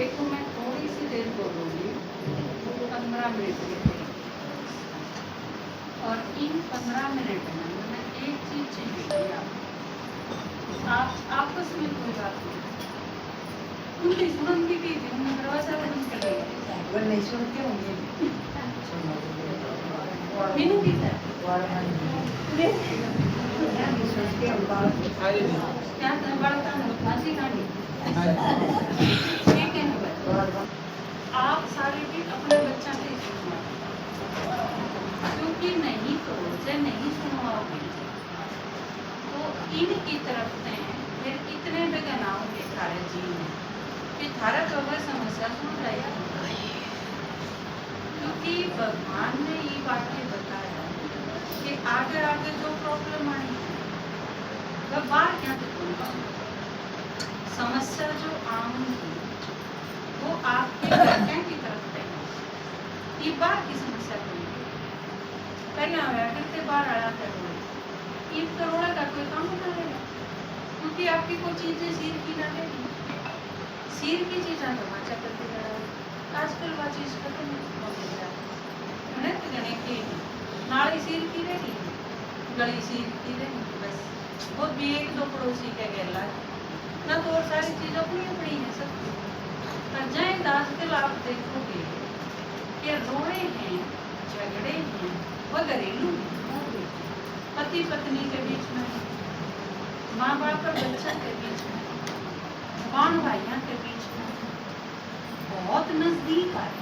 देखो मैं थोड़ी सी देर बोलूँगी, 15 मिनट के लिए, और इन 15 मिनट में मैं एक चीज़ चाहिए आप आपस में कोई बात नहीं उनकी सुनती भी थी, उन्होंने दरवाजा बंद कर दिया, वो नहीं सुनते होंगे। मीनू की था क्या बड़का फांसी काटी ठीक है ना भाई? आप सारे भी अपने बच्चा से सुनवा, क्योंकि नहीं तो जे नहीं सुनवाओगे तो इनकी तरफ से फिर इतने बेगनाओं के थारे जी में कि थारा कबर समस्या सुन रहा है, क्योंकि भगवान ने ये बातें बताया कि आगे आगे जो प्रॉब्लम आई है वह बाहर क्या होगा, समस्या जो आऊंगी वो आपके लड़के की तरफ है, ये बाहर की समस्या कोई पहले करते बाहर आया करो ईद करोड़ा का कोई काम ना रहेगा, क्योंकि आपकी कोई चीजें सिर की ना रहेगी, सिर की चीज़ें तो माचा करते जा रहा है, आजकल वो चीज़ खत्म हो गई है, तो गणे की नाली सिर की रहेगी, गली सिर की रहेगी, बस वो भी एक दो पड़ोसी के गैला ना, तो और सारी चीज़ अपनी अपनी है सब। पर जाए आजकल आप देखोगे कि रोए हैं, झगड़े हैं, वह घरेलू हैं, पति पत्नी के बीच में, माँ बाप और बच्चा के बीच में, भान भाइयों के बीच में, बहुत नजदीक आए,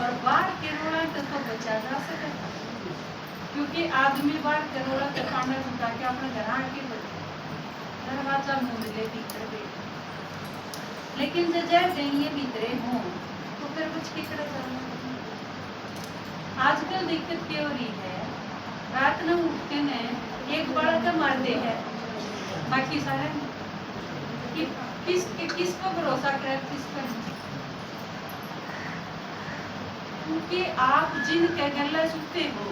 और बाहर के रोड़ा तो बचा जा सकेगा, क्योंकि आदमी बाहर के रोड़ा के पांडा जुटा के अपने घर आके बचे दरवाजा मूंद ले भीतर बैठे, लेकिन जब गई भीतरे हों तो फिर कुछ की तरह चलना। आजकल दिक्कत क्या हो रही है, रात में उठ के ने एक बालक मार दे है, बाकी सारे किसको भरोसा करे, किस पर, क्योंकि आप जिन के गले सुते हो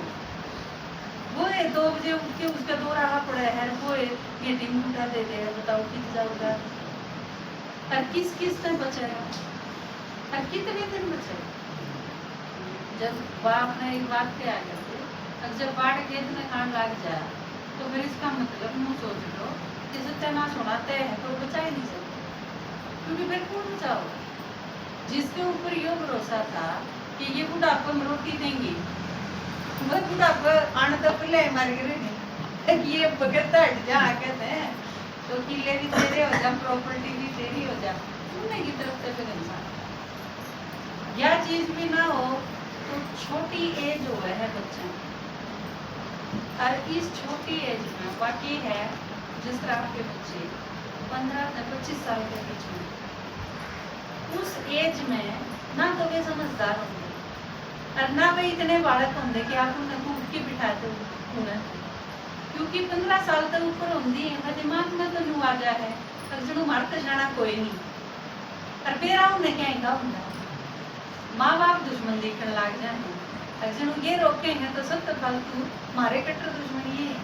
वो 2 बजे उठ के उसका दो रहा पड़ा है, वो ये दिन उठा दे दे, बताओ किस जाऊंगा, और किस दिन बचेगा, और कितने दिन बचेगा। जब बाप ने एक बात क्या करते, जब बाढ़ खेत में खान लग जाए तो फिर इसका मतलब मुँह सोच लो कि सत्यानाश सुनाते हैं तो बचा ही नहीं सकते, क्योंकि फिर कौन बचाओ, जिसके ऊपर ये भरोसा था कि ये बुढ़ापे में रोटी देंगे, वह बुढ़ापा आने तो पहले मर गए, ये भगत हट जा कहते हैं, तो किले भी तेरे हो जा, प्रॉपर्टी भी तेरी हो जा, उन्हें की तरफ से फिर इंसान यह चीज भी ना हो तो छोटी एज हो है बच्चा, और इस छोटी एज में बाकी है जिस तरह आपके बच्चे 15 से 25 साल के बीच में, उस एज में ना तो वे समझदार होंगे और ना वे इतने बालक होंगे कि आप उन्हें कूद के बिठाते हो, क्योंकि 15 साल तक ऊपर होंगी है दिमाग में तो नू आ गया है, जो मारते जाना कोई नहीं, और फिर उन्हें क्या होंगे माँ बाप दुश्मन देखने लग जाए, अगर ये रोके हैं तो सब तो फालतू मारे कट्टर दुश्मन ये है,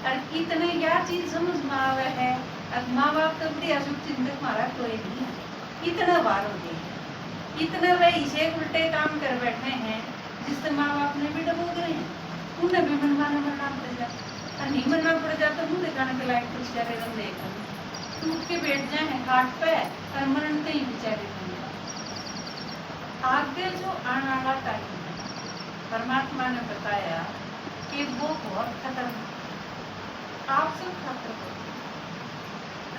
और इतने यह चीज समझ में आवे है, और माँ बाप तो बड़ी अशुभ चिंतक मारा कोई नहीं है, इतना बार हो गई है, इतने वे इसे उल्टे काम कर बैठे हैं जिससे माँ बाप ने भी डबो गए हैं, उन्हें भी मनमाना मरना पड़ जाए, और नहीं मरना पड़ जाए तो मुँह दिखाने के लायक कुछ बेचारे रंग देखा टूट के बैठ जाए हैं खाट पे, और मरण कहीं बेचारे आगे जो आने वाला टाइम है परमात्मा ने बताया कि वो बहुत खतरनाक, आप सब खातर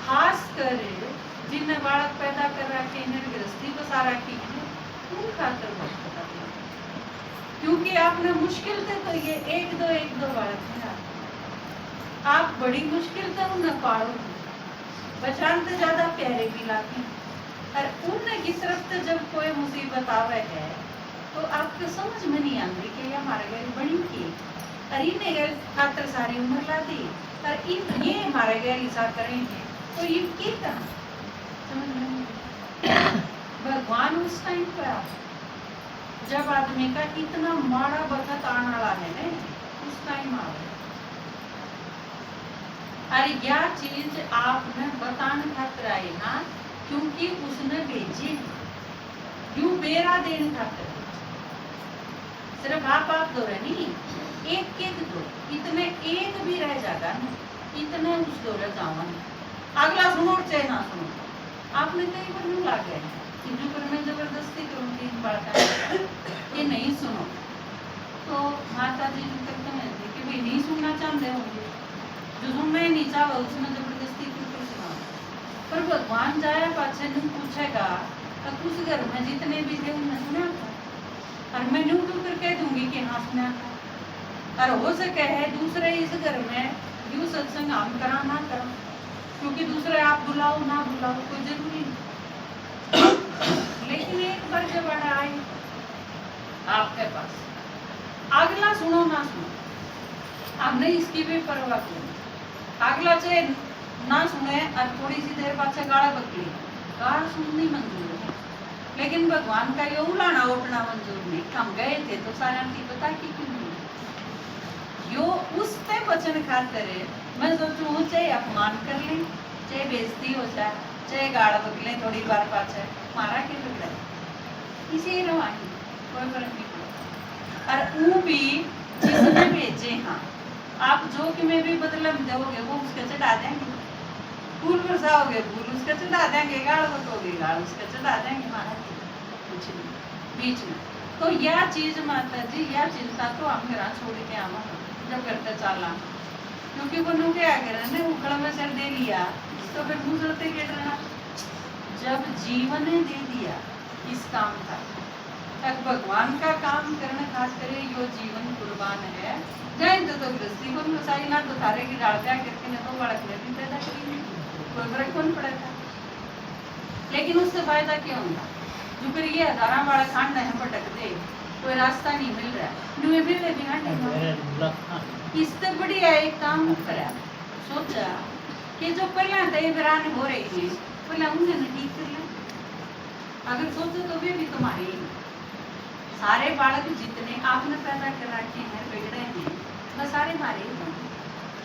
खास कर जिन्हें बालक पैदा कर रखे हैं, गृहस्थी बसा रखी है, उन खातर बहुत खतरनाक, क्योंकि आपने मुश्किल से तो ये एक दो बालक है, आप बड़ी मुश्किल से उन्हें पालो, बचान से ज्यादा प्यारे भी लाते, और उनकी तरफ से जब कोई मुसीबत आवे है तो आपको समझ में नहीं आती कि ये हमारे घर बड़ी की, और इन्हें घर खातर सारी उम्र ला दी, और ये हमारे घर ऐसा करेंगे तो ये क्या कहा समझ में नहीं। भगवान उस टाइम पर जब आदमी का इतना माड़ा वक्त आने वाला है ना, उस टाइम आवे, और यह चीज आपने बताने खातिर आई ना क्योंकि उसने भेजे यूं बेरा देन खातर। सिर्फ आप दो रहे नहीं, एक एक दो, इतने एक भी रह जाएगा ना, इतने उस दो रह जावा अगला सुनो चाहे ना सुनो। आपने कई बार नहीं लागे जो पर मैं जबरदस्ती करूंगी इन बातें ये नहीं सुनो, तो माता जी कहते हैं कि भाई नहीं सुनना चाहते होंगे, जो सुनना ही नहीं चाहा उसमें जबरदस्ती क्यों सुना। पर भगवान जाए पाछे नहीं पूछेगा तो उस घर में जितने भी थे उन्हें सुना था, और मैं न्यू कर कह दूंगी कि हाँ सुना था। और हो सके है दूसरे इस घर में यूं सत्संग हम करा ना करा, क्योंकि दूसरे आप बुलाओ ना बुलाओ कोई जरूरी नहीं। लेकिन एक बार जब आए आपके पास, अगला सुनो ना सुनो, हमने इसकी भी परवाह की। अगला चाहे ना सुने और थोड़ी सी देर बाद से गाड़ा बकरी, गाड़ सुननी मंजूर है, लेकिन भगवान का ये उलाना उठना मंजूर नहीं। हम गए थे तो सारा की पता की क्यों नहीं यो उस पे बचन खातर मैं सोचू चाहे अपमान कर लें, चाहे बेइज्जती हो जाए, चाहे गाड़ बकले थोड़ी बार पाछे मारा के लग रहा है इसे रवानी कोई फर्क नहीं पड़ता। और वो भी जिसने भेजे, हाँ आप जो कि में भी बदला दोगे वो उसके चढ़ा देंगे, फूल बरसाओगे फूल उसका चढ़ा देंगे, गाड़ बकोगे गाड़ उसका चढ़ा देंगे, महाराज कुछ नहीं बीच में। तो यह चीज माता जी यह चिंता तो हम घर छोड़ के आवा जब करते चाला, क्योंकि वो नु क्या करे उखड़ में सिर दे लिया तो फिर गुजरते के रहना। जब जीवन ने दे दिया इस काम का, तब भगवान का काम करने खास करे यो जीवन कुर्बान है। जाए तो गृहस्थी को मसाई ना तो थारे की डाल क्या करके न तो बड़क में भी पैदा करेंगे, कोई फर्क कौन पड़ेगा। लेकिन उससे फायदा क्या होगा, जो फिर ये हजारा वाला खांड है भटक दे, कोई रास्ता नहीं मिल रहा, नुए भी ले बिना इससे बढ़िया एक काम करा, सोचा कि जो पहले दही बिरान हो रही थी पहले उन्हें ठीक कर ले। अगर सोचो तो भी तुम्हारे सारे बालक जितने आपने पैदा कर रखे हैं बिगड़े हैं वह सारे मारे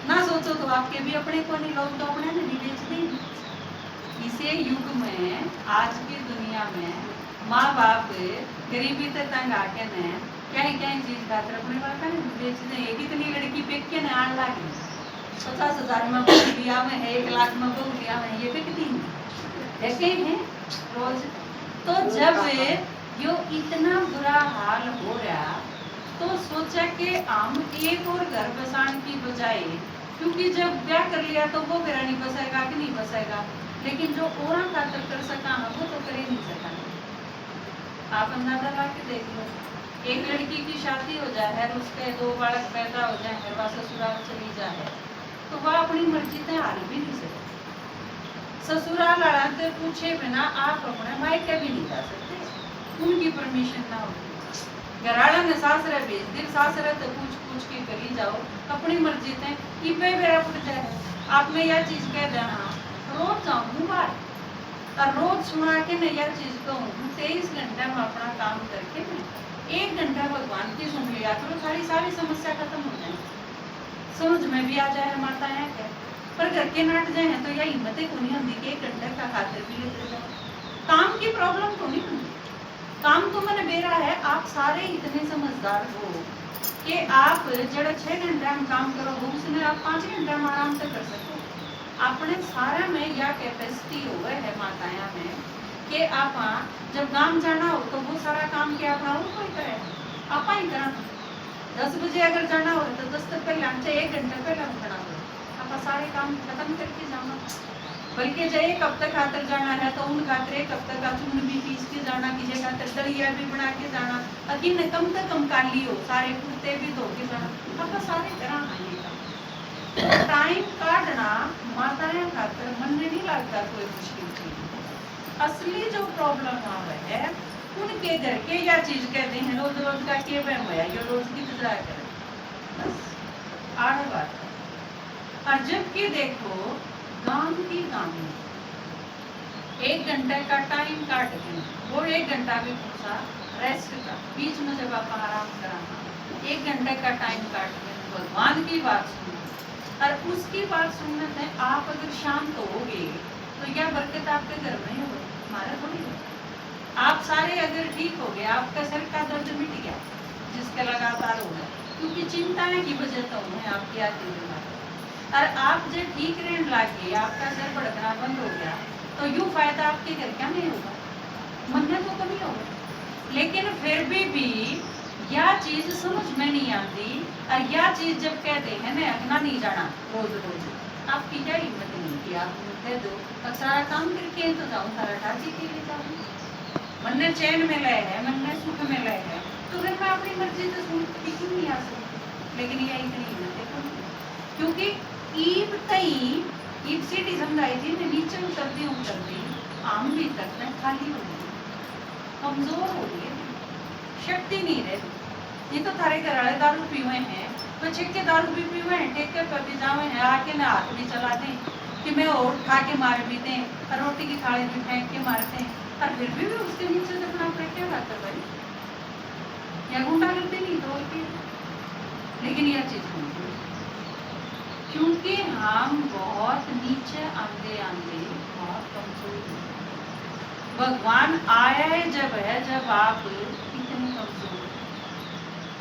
ना सोचो तो आपके भी अपने को नहीं, लोग तो अपने नहीं बेच देंगे। इसे युग में आज की दुनिया में माँ बाप गरीबी से तंग आके ने क्या चीज खातर अपने बालका ने बेच दे। कितनी लड़की पेक के आने लगी 50,000 में बहू लिया में है, 1 लाख में बहू लिया में, ये बिकती ऐसे हैं रोज। तो जब यो इतना बुरा हाल हो रहा तो सोचा कि हम एक और घर बसाने की बजाय, क्योंकि जब ब्याह कर लिया तो वो मेरा नहीं बसेगा कि नहीं बसेगा, लेकिन जो और खातर कर सका वो तो कर ही नहीं सका। आप अंदाजा ला के देख लो, एक लड़की की शादी हो जाए है, उसके 2 बालक पैदा हो जाए है, वह ससुराल चली जाए तो वह अपनी मर्जी से हाल भी नहीं सकती। ससुराल वाला तो पूछे बिना आप अपने मायके भी नहीं जा सकते, उनकी परमिशन ना होगी। घराला ने सासरे भेज दी, सासरे तो पूछ के करी जाओ अपनी मर्जी से कि मेरा पुट जाए। आपने यह चीज कह देना रोज जाऊँ बाहर और रोज सुना के मैं यह चीज कहूँ 23 घंटे में अपना काम करके मैं 1 घंटा भगवान की सुन लिया करो, सारी समस्या खत्म हो जाए, समझ में भी आ जाए माता है क्या। पर घर के नाट जाए हैं तो यह हिम्मत को नहीं होती कि 1 घंटे का खातिर भी लेते जाओ। काम की प्रॉब्लम तो नहीं होती, काम तो मैंने बेरा है। आप सारे इतने समझदार हो कि आप जरा 6 घंटे में काम करो उसमें आप 5 घंटे में आराम से कर सकते। अपने सारा में यह कैपेसिटी हो गए है माताया में कि आप जब गांव जाना हो तो वो सारा काम क्या अपना वो कोई करे आप ही करा। 10 बजे अगर जाना हो तो 10 तक पहले 1 घंटा पहले उठना हो, आप सारे काम खत्म करके जाना। बल्कि जो 1 हफ्ते खातर जाना है तो उन खातर 1 हफ्ते का चून भी पीस के जाना, किसी खातर दलिया भी बना के जाना, अकिन कम से कम काली हो, सारे कुर्ते भी धो के जाना, आप सारे तरह आइएगा। टाइम काटना माताएं खातर मन में नहीं लगता कोई मुश्किल चीज। असली जो प्रॉब्लम आ रहा है उनके घर के या चीज कहते हैं रोज रोज का के होया ये रोज की गुजारा करे बस आगे बात। और जबकि देखो गांव की गांवी 1 घंटे का टाइम काट के वो 1 घंटा भी पूछा रेस्ट का, बीच में जब आप आराम कराना 1 घंटे का टाइम काट के भगवान की बात सुनो। और उसकी बात सुनने में आप अगर शांत होगे तो क्या बरकत आपके घर में हो, हमारा थोड़ी हो। आप सारे अगर ठीक हो गए, आपका सर का दर्द मिट गया जिसका लगातार हो गया, क्योंकि चिंताएं की वजह तो है आपकी आती बीमारी। और आप जब ठीक रहने लगे, आपका सर भड़कना बंद हो गया, तो यूँ फायदा आपके घर क्या नहीं होगा, मन में तो कभी होगा। लेकिन फिर भी यह चीज समझ में नहीं आती, और यह चीज जब कहते हैं ना अपना नहीं जाना रोज रोज, आपकी क्या हिम्मत नहीं कि आप कह दो अब सारा काम करके तो जाऊँ, सारा ढांची के लिए जाऊँ, मन ने चैन में लय है, मन ने सुख में लय है, तो फिर मैं अपनी मर्जी से सुन क्यों नहीं आ सकती। लेकिन यह इतनी हिम्मत है क्योंकि ईब तई ईब सीढ़ी समझाई थी ने नीचे उतरती आम भी तक में खाली हो गई, कमजोर हो गई, शक्ति नहीं रहती। ये तो थारे घर वाले दारू पीवे हैं, तो छिक्के दारू भी पीवे हैं, ठेके पर भी जावे हैं, आके ना हाथ भी चलाते हैं कि मैं और उठा के मार भी दें, और रोटी की थाली भी फेंक के मारते हैं, और फिर भी उसके नीचे से अपना क्या बात है भाई, या गुंडा करते नहीं तो और क्या। लेकिन यह चीज क्योंकि हम बहुत नीचे आंदे आंदे बहुत कमजोर हैं। भगवान आया है जब आप इतने कमजोर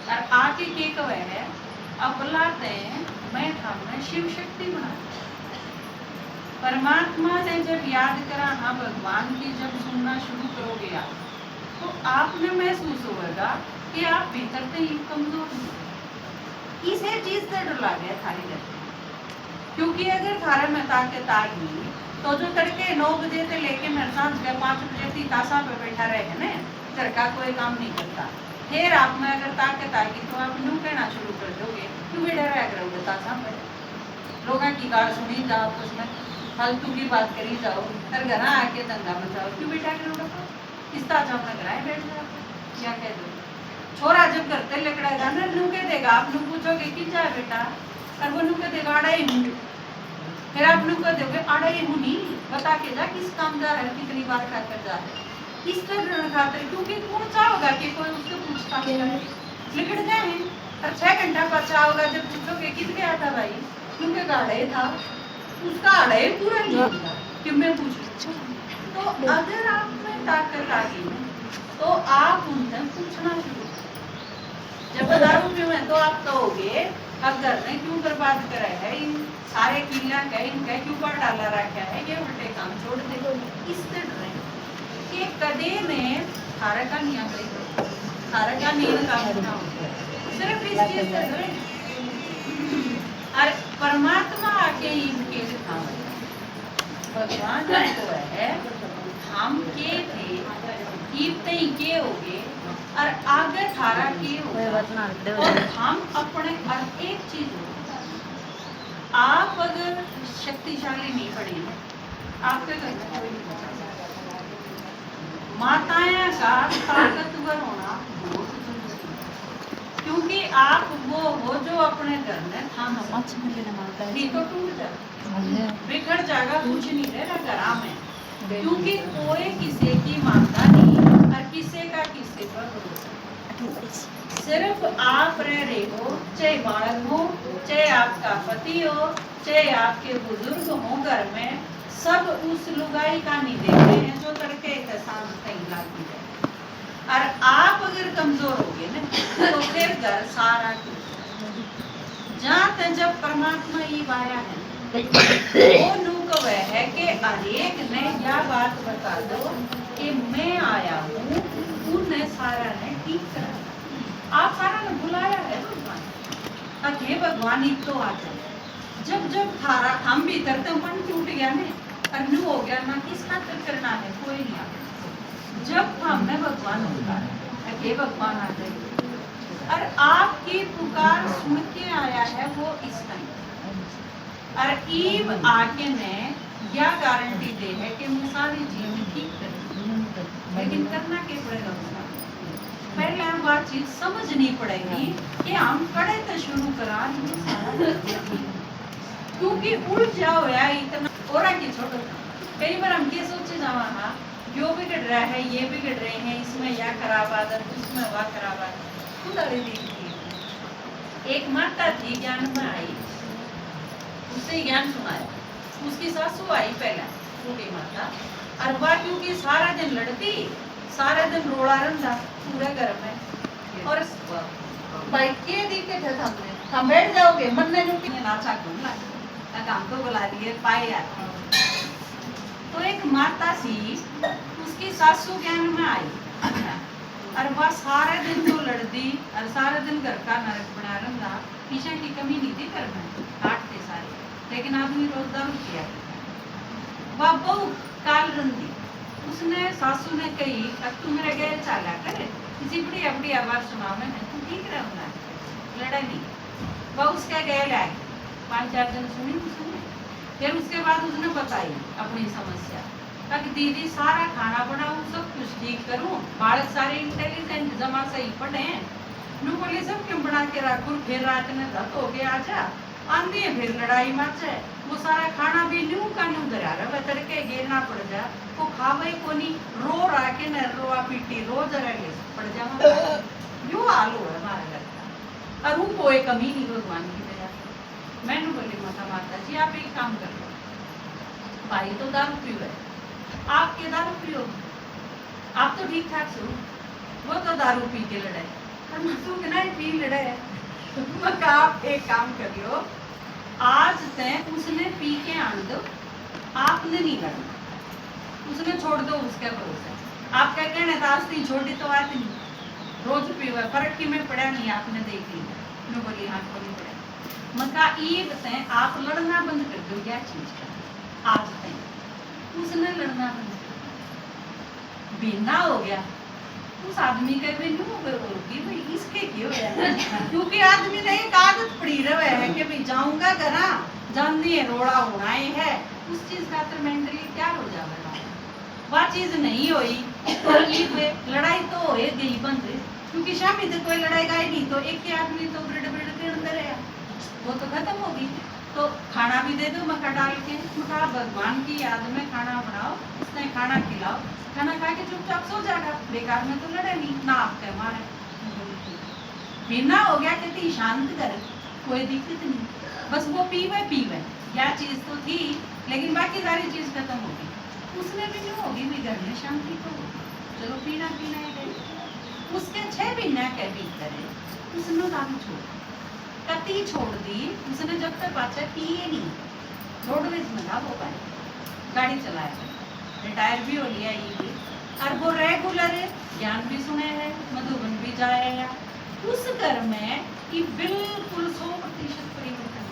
और आके के कवे है, अब बुलाते हैं मैं हमने शिव शक्ति बना। परमात्मा ने जब याद करा, हाँ भगवान की जब सुनना शुरू करोगे आप, तो आपने महसूस होगा कि आप भीतर से ही कमजोर नहीं। इसे चीज से डर लग गया थारी घर, क्योंकि अगर थारे में ताकत आ गई तो जो तड़के 9 बजे से लेके मेरे सांझ के 5 बजे तक ताशा पे बैठा रहे है ना, घर का कोई काम नहीं करता, फिर आप में अगर ताकत आएगी तो आप न्यू कहना शुरू कर दोगे, क्यों बैठा रहा करोगे ताशा पे, लोगों की गाल सुनी जाओ, उसमें फालतू की बात करी जाओ, और घर आके दंगा मचाओ, क्यों बैठा करोगे, इस ताशा में घर बैठ जाओ, क्या कह दो। छोरा जब करते लकड़ेगा ना, नू कह देगा, आप नू पूछोगे कि जा बेटा, और वो नू कह देगा आड़ा ही हूँ, फिर आप नू कह दोगे आड़ा ही हूँ नहीं, बता के जा किस काम जा है, कितनी बार खा कर जा है, इस तरह खाते, क्योंकि कौन चाहोगा कि कोई उससे पूछता है, लिकड़ गए हैं, और 6 घंटा बचा होगा, जब पूछोगे किस गया था भाई, क्योंकि गाड़ा ही था, उसका आड़ा ही पूरा नहीं होगा कि मैं पूछूं। तो अगर आप में ताकत आ गई तो आप उनसे पूछना शुरू, जब दारू पीवे तो आप कहोगे अब घर ने क्यों बर्बाद करा है, इन सारे किला का इनका क्यों पर डाला रखा है, ये उल्टे काम छोड़ दे, इससे डरे कि कदे ने थारा का नियम करेगा, थारा का नियम काम करना होता है, सिर्फ इस चीज से डरे। और परमात्मा आके इनके दिखावे, भगवान को है हम के थे इतने के हो गए, और आगे थारा के हो, और हम अपने हर एक चीज हो, आप अगर शक्तिशाली नहीं पड़े, आपके घर में कोई नहीं बचा सकता। माताएं का ताकतवर होना बहुत जरूरी है, क्योंकि आप वो हो जो अपने घर में थाम नहीं तो टूट जाए, बिगड़ जाएगा, कुछ नहीं रहेगा घर में, क्योंकि कोई किसी की मानता नहीं, और किसी का किसी पर भरोसा, सिर्फ आप रह रहे हो, चाहे बालक हो, चाहे आपका पति हो, चाहे आपके बुजुर्ग हो, घर में सब उस लुगाई का नहीं देख रहे हैं जो तड़के शाम कहीं लाती है। और आप अगर कमजोर हो गए ना तो फिर घर सारा जहाँ तक जब परमात्मा ये आया है वो नुक वह है कि अनेक ने यह बात बता दो कि मैं आया हूँ, उन्हें सारा ने ठीक करा, आप सारा ने बुलाया है भगवान, अरे भगवान ही तो आ जाए। जब जब थारा हम भी करते मन टूट गया ने, अन्नू हो गया ना, किस खातिर करना है, कोई नहीं आता, जब हमने भगवान होता है अरे भगवान आ जाए, और आपकी पुकार सुन के आया है वो इस टाइम, और ईब आके ने यह गारंटी दे है कि मैं सारी जीवन ठीक करूँ, लेकिन करना क्या पड़ेगा उसका, पहले हम बात चीज समझनी पड़ेगी कि हम कड़े तो शुरू करा, क्योंकि उलझा हुआ इतना और की छोड़ो, कई बार हम ये सोचे जावा यो बिगड़ रहा है, ये बिगड़ रहे हैं, इसमें यह खराब आदत, उसमें वह खराब आदत, एक माता थी ज्ञान में आई, उससे ज्ञान सुनाया, उसकी सासू आई पहला, बूढ़ी माता। और वह क्योंकि सारा दिन लड़ती, सारा दिन रोड़ा रंधा पूरे घर में। और भाई के दिक्कत है हमने, हम बैठ जाओगे मन ने जो नाचा घूम लगा काम तो बुला लिए पाए यार। तो एक माता सी, उसकी सासू ज्ञान में आई और वह सारे दिन तो लड़ती और सारे दिन घर का नरक बना रहा। पीछे की कमी नहीं थी घर में, काटते सारे, लेकिन आदमी रोज दारू किया। वह बहु काल रंधी, उसने सासू ने कही अब तू मेरे गए चाला कर, किसी बड़ी अपनी आवाज सुना मैं तू ठीक रहूंगा, लड़ा नहीं। वह उसके गए लाए, 5-4 दिन सुनी उसने। फिर उसके बाद उसने बताई अपनी समस्या, कि दीदी सारा खाना बनाऊं, सब कुछ ठीक करूं, बालक सारे इंटेलिजेंट जमा सही पढ़े, नू बोले सब क्यों बना के रखूं, फिर रात में धत हो गया आजा आंधी है, फिर लड़ाई मच है, वो सारा खाना भी न्यू का न्यू धरा रहा, तड़के गिरना पड़ जा, वो खावे को नहीं, रो रहा के न रोआ पीटी रोज रहे पड़ जा। यो हाल हो है हमारे घर का। और वो कोई कमी नहीं भगवान की दया। मैंने बोली माता जी आप एक काम कर लो, भाई तो दारू पीवे, आप के दारू पियो, आप तो ठीक ठाक सो, वो तो दारू पी के लड़े और मसू के ना पी लड़े। आप एक काम करियो, आज तक उसने पी के आन दो, आपने नहीं लड़ना, उसने छोड़ दो उसके भरोसे। आप क्या कहने था आज तीन छोड़ी तो आती नहीं, रोज पीवा, फर्क की में पड़ा नहीं, आपने देख लिया। मैं बोली हाँ को नहीं पड़ा। मका ये बताएं आप लड़ना बंद कर दो क्या चीज का, आज तक उसने लड़ना बंद कर बिना हो गया। उस आदमी का भी नहीं होगी भाई इसके क्यों है, क्योंकि आदमी ने एक आदत पड़ी रहे है कि भाई जाऊंगा करा जानती है रोड़ा होना ही है, उस चीज का तो मेंटली क्या हो जाएगा। वह चीज नहीं हुई तो लड़ाई तो हो गई बंद, क्योंकि शामी तक कोई लड़ाई गई नहीं तो एक ही आदमी तो ब्रेड के अंदर है, वो तो खत्म होगी। तो खाना भी दे दो मक्का डाल के, मक्का भगवान की याद में खाना बनाओ, उसने खाना खिलाओ, खाना खा के चुपचाप सो जाएगा, बेकार में तो लड़े नहीं ना आपके हमारे बिना हो गया कहती शांत कर, कोई दिक्कत नहीं, बस वो पीवे या चीज तो थी, लेकिन बाकी सारी चीज खत्म होगी। उसने भी नहीं होगी भी घर में शांति तो होगी, चलो पीना ही गई। उसके 6 महीने के भीतर उसने दारू छोड़ कती छोड़ दी उसने, जब तक बच्चा पिए नहीं, रोडवेज में था वो पाए, गाड़ी चलाया, रिटायर भी हो लिया ये, और वो रेगुलर ज्ञान भी सुने हैं, मधुबन भी जाए हैं, उस घर में कि बिल्कुल 100% परिवर्तन।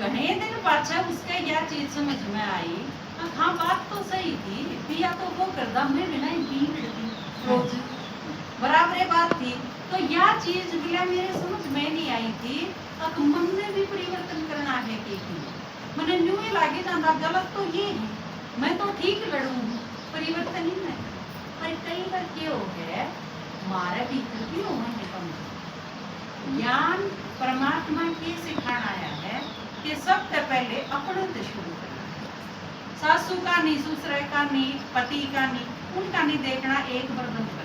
घने दिन पाछा उसके यह चीज समझ में आई, हाँ बात तो सही थी, पिया तो वो करदा में बिना पी थी रोज बराबर बात थी, तो यह चीज भी मेरे समझ में नहीं आई थी। अब मन में भी परिवर्तन करना है कि मैंने न्यू ही लागे जाना गलत तो ये है, मैं तो ठीक लड़ूं, परिवर्तन ही नहीं। पर कई बार क्या हो गया हमारे भीतर भी हो है कम ज्ञान परमात्मा के सिखाना आया है कि सबसे पहले अपने से शुरू करना है। सासू का नहीं, ससुर का नहीं, पति का नहीं, उनका नहीं देखना, एक बार बंद कर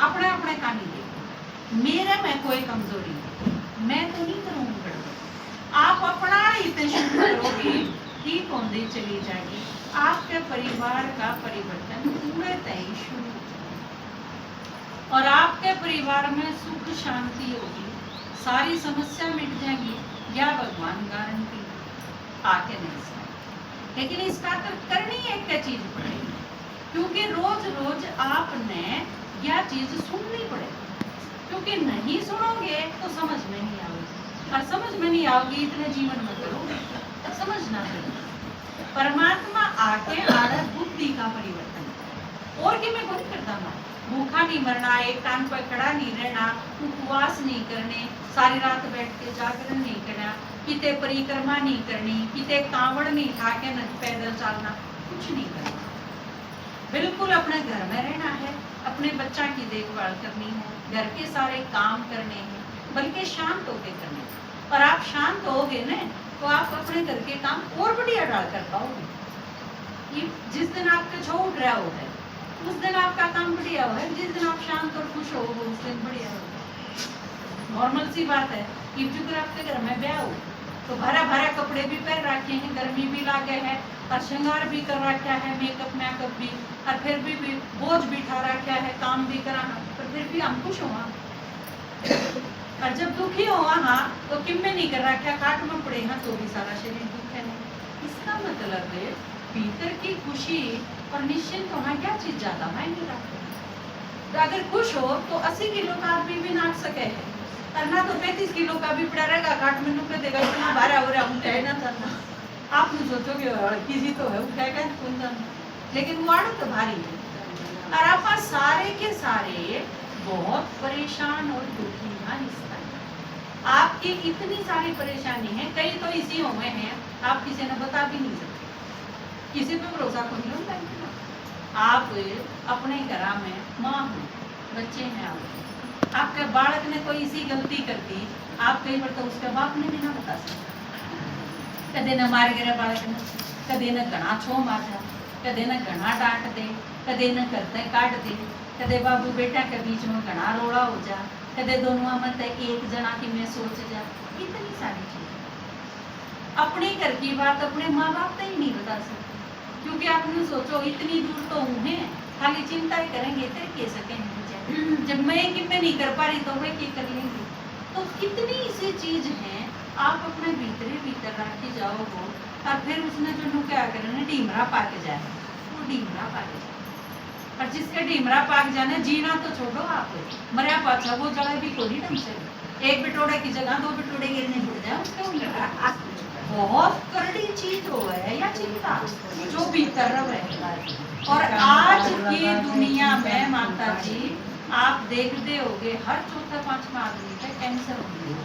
अपने अपने का नहीं देखना, मेरे में कोई कमजोरी नहीं, मैं तो नहीं करूंगी गड़बड़। आप अपना इतने शुरू करोगे ठीक होती चली जाएगी, आपके परिवार का परिवर्तन पूरे तय शुरू और आपके परिवार में सुख शांति होगी, सारी समस्या मिट जाएगी, या भगवान गारंटी आके नहीं सकते। लेकिन इसका करनी एक चीज पड़ेगी, क्योंकि रोज रोज आपने यह चीज सुननी पड़ेगी, क्योंकि नहीं सुनोगे तो समझ में नहीं आओगी, और समझ में नहीं आओगी इतने जीवन में करोगे तो समझना पड़ेगा। परमात्मा आके आड़ा बुद्धि का परिवर्तन और कि मैं कौन करता हूँ, भूखा नहीं मरना, एक टांग पर खड़ा नहीं रहना, उपवास नहीं करने, सारी रात बैठ के जागरण नहीं करना, किते परिक्रमा नहीं करनी, किते कांवड़ नहीं उठा के न पैदल चलना, कुछ नहीं करना, बिल्कुल अपने घर में रहना है, अपने बच्चा की देखभाल करनी है, घर के सारे काम करने हैं, बल्कि शांत होके करने। और आप शांत होगे ना तो आप अपने घर के काम और बढ़िया डाल कर पाओगे। जिस दिन आपके छोड़ रहा होगा उस दिन आपका काम बढ़िया होगा, जिस दिन आप शांत और खुश हो उस दिन बढ़िया होगा। नॉर्मल सी बात है कि अगर आपके घर में ब्याह हो तो भरा भरा कपड़े भी पहन रखे हैं, गर्मी भी लागे है और श्रृंगार भी कर रखा है, मेकअप भी, और फिर भी बोझ भी उठा रखा है, काम भी करा, पर फिर भी हम खुश हुआ। और जब दुखी हुआ हाँ तो किम में नहीं कर रखा, काट में पड़े हाँ तो भी सारा शरीर दुख है नहीं। इसका मतलब है भीतर की खुशी और निश्चिंत होना क्या चीज ज्यादा मायने रखती है। तो अगर खुश हो तो 80 किलो का आदमी भी नाच सके है, और ना तो 35 किलो का भी पड़ा रहेगा, काट में नुकड़े देगा, इतना भारा हो रहा उठाए ना था। आप सोचोगे किसी तो है उठाएगा कौन सा, लेकिन वो आड़त तो भारी है। और आप सारे के सारे बहुत परेशान और दुखी हैं। इसका आपकी इतनी सारी परेशानी है, कई तो इसी हुए हैं आप किसी ने बता भी नहीं सकते, किसी पे भरोसा को नहीं होता। आप अपने घर में माँ हो, बच्चे हैं, आपके बालक ने कोई इसी गलती कर दी, आप कई बार तो उसके बाप ने भी ना बता सकते। कदे न मार गिरा बालक ने, कदे न घना छो मारा, कदे न घना डांट दे, कदे न करते काट दे, कदे बाबू बेटा के बीच में घना रोड़ा हो जा, कदे दोनों मत एक जना की मैं सोच जा। इतनी सारी चीजें अपने घर की बात अपने माँ बाप तो ही नहीं बता सकते, क्योंकि आपने सोचो इतनी दूर तो हूँ, खाली चिंता ही करेंगे तो कह सकेंगे जब मैं कि मैं नहीं कर पा रही तो मैं क्या कर लेंगे। तो कितनी सी चीज है आप अपने भीतर रखी जाओ हो, और फिर उसने जो क्या करना डीमरा पाके जाए, वो डीमरा पाके जाए। और जिसका डीमरा पाक जाने जीना तो छोड़ो, आप मरिया पाछा वो जगह भी कोई ढंग से, एक बिटोड़े की जगह 2 बिटोड़े गिरने पड़ जाए उसके। बहुत करड़ी चीज हो है या चिंता जो भीतर रहे। और आज की दुनिया में माता जी आप देखते होगे हर चौथा 5वां आदमी का कैंसर हो गया।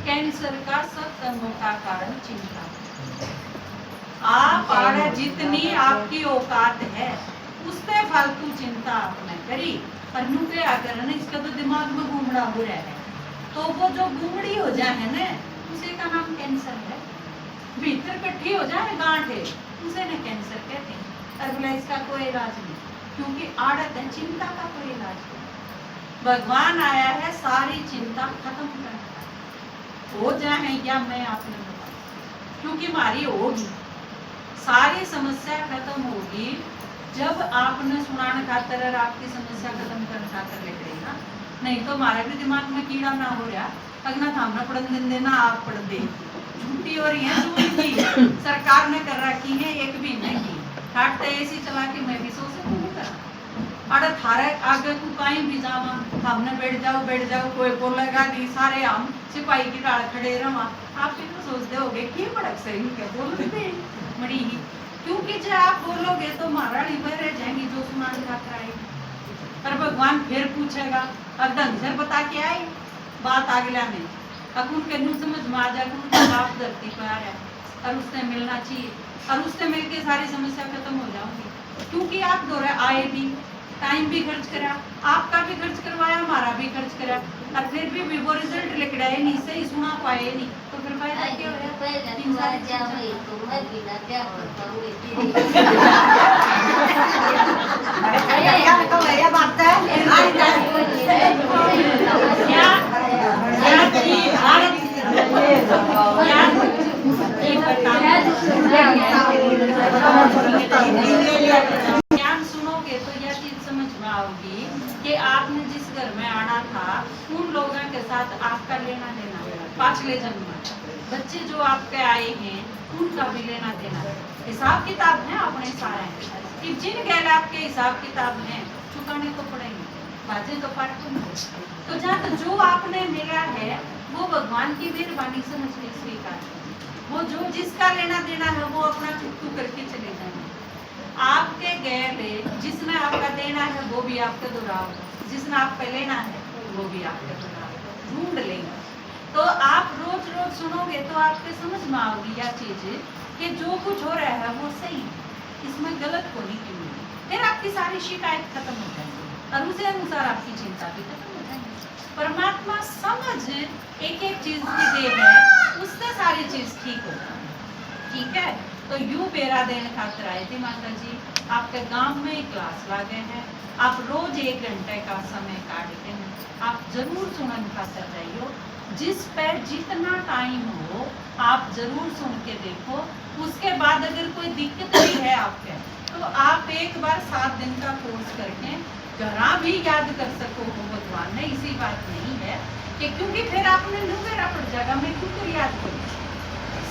कैंसर का सबसे मोटा कारण चिंता। आप जितनी आपकी औकात है उससे फालतू चिंता आपने करी, और नुके आकर इसका तो दिमाग में घूमड़ा हो रहा है, तो वो जो घूमड़ी हो जाए है ना उसी का नाम कैंसर है। भीतर इकट्ठी हो जाए गांठ है उसे न कैंसर कहते हैं। और बोला इसका कोई इलाज नहीं, क्योंकि आदत है, चिंता का कोई इलाज नहीं। भगवान आया है सारी चिंता खत्म करना, हो जाए या मैं आपने बता, क्योंकि हमारी होगी सारी समस्या खत्म होगी जब आपने सुनाने खातर और आपकी समस्या खत्म करने खातर लिख रही ना। नहीं तो हमारे भी दिमाग में कीड़ा ना हो रहा, अगना थामना पढ़न देना आप पढ़ दे छुट्टी हो रही है की सरकार ने कर रखी है 1 महीने की ठाट तो ऐसी चला के मैं भी सोच अरे थारे आगे तू कहीं भी जावा हमने बैठ जाओ कोई बोलेगा नहीं, सारे हम सिपाही की डाल खड़े रहा। आप भी तो सोचते होगे कि बड़क सही क्या बोलते मड़ी ही, क्योंकि जब आप बोलोगे तो महारानी में रह जाएंगी जो सुनाने खातर आएगी। पर भगवान फिर पूछेगा अब ढंग से बता के आए बात आगला में, अब उनके न्यू समझ में आ जाएगा उनका बाप धरती पर आ रहा है और उससे मिलना चाहिए, और उससे मिलके सारी समस्या खत्म हो जाऊंगी। क्योंकि आप दौरे आए भी, टाइम भी खर्च करा, आपका भी खर्च करवाया, हमारा भी खर्च करा, और फिर भी वो रिजल्ट लिख रहे नहीं, सही सुना पाए नहीं, तो फिर फायदा क्या होगा? ज्ञान सुनोगे तो यह चीज समझ में आओगी कि आपने जिस घर में आना था उन लोगों के साथ आपका लेना देना, पाछले जन्म में बच्चे जो आपके आए हैं उनका भी लेना देना, हिसाब किताब है अपने सारे। जिन गैल आपके हिसाब किताब हैं चुकाने को पड़ेंगे, बाजे तो पाठ तो जहाँ तो जो आपने मिला है वो भगवान की मेहरबानी समझ के स्वीकार, वो जो जिसका लेना देना है वो अपना चुकू करके चले जाएंगे। आपके गैर जिसने आपका देना है वो भी आपके दोहराओ, जिसने आपका लेना है वो भी आपके दोहराओ, ढूंढ लेंगे। तो आप रोज रोज सुनोगे तो आपके समझ में आओगी यह चीज कि जो कुछ हो रहा है वो सही, इसमें गलत होने की नहीं, फिर आपकी सारी शिकायत खत्म हो जाएगी और उसी अनुसार आपकी चिंता भी खत्म हो जाएगी। परमात्मा समझ एक एक चीज की दे है, उससे सारी चीज ठीक हो जाए। ठीक है, तो यू बेरा देने खातर आए थे माता जी, आपके गांव में क्लास लगे हैं, आप रोज 1 घंटे का समय काटते हैं, आप जरूर सुनने खातर जाइयो। जिस पे जितना टाइम हो आप जरूर सुन के देखो। उसके बाद अगर कोई दिक्कत नहीं है आपके, तो आप एक बार 7 दिन का कोर्स करके घरा भी याद कर सको हो भगवान ने। इसी बात नहीं है कि क्योंकि फिर आपने नुमेरा पड़ जाएगा, मैं क्यों कर याद करूँ,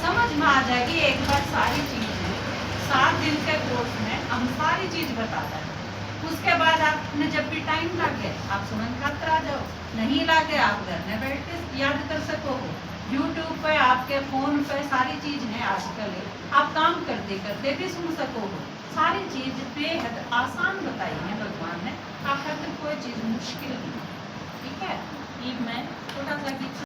समझ में आ जाएगी एक बार सारी चीजें। 7 दिन के कोर्स में हम सारी चीज बताते हैं। उसके बाद आपने जब भी टाइम लगे आप सुमन खातर आ जाओ, नहीं लगे आप घर में बैठ के याद कर सको हो। यूट्यूब पे आपके फोन पे सारी चीज है आजकल, आप काम करते करते भी सुन सको हो। सारी चीज बेहद आसान बताई है भगवान ने, आप खातिर कोई चीज मुश्किल नहीं। ठीक है, ये मैं छोटा सा गीत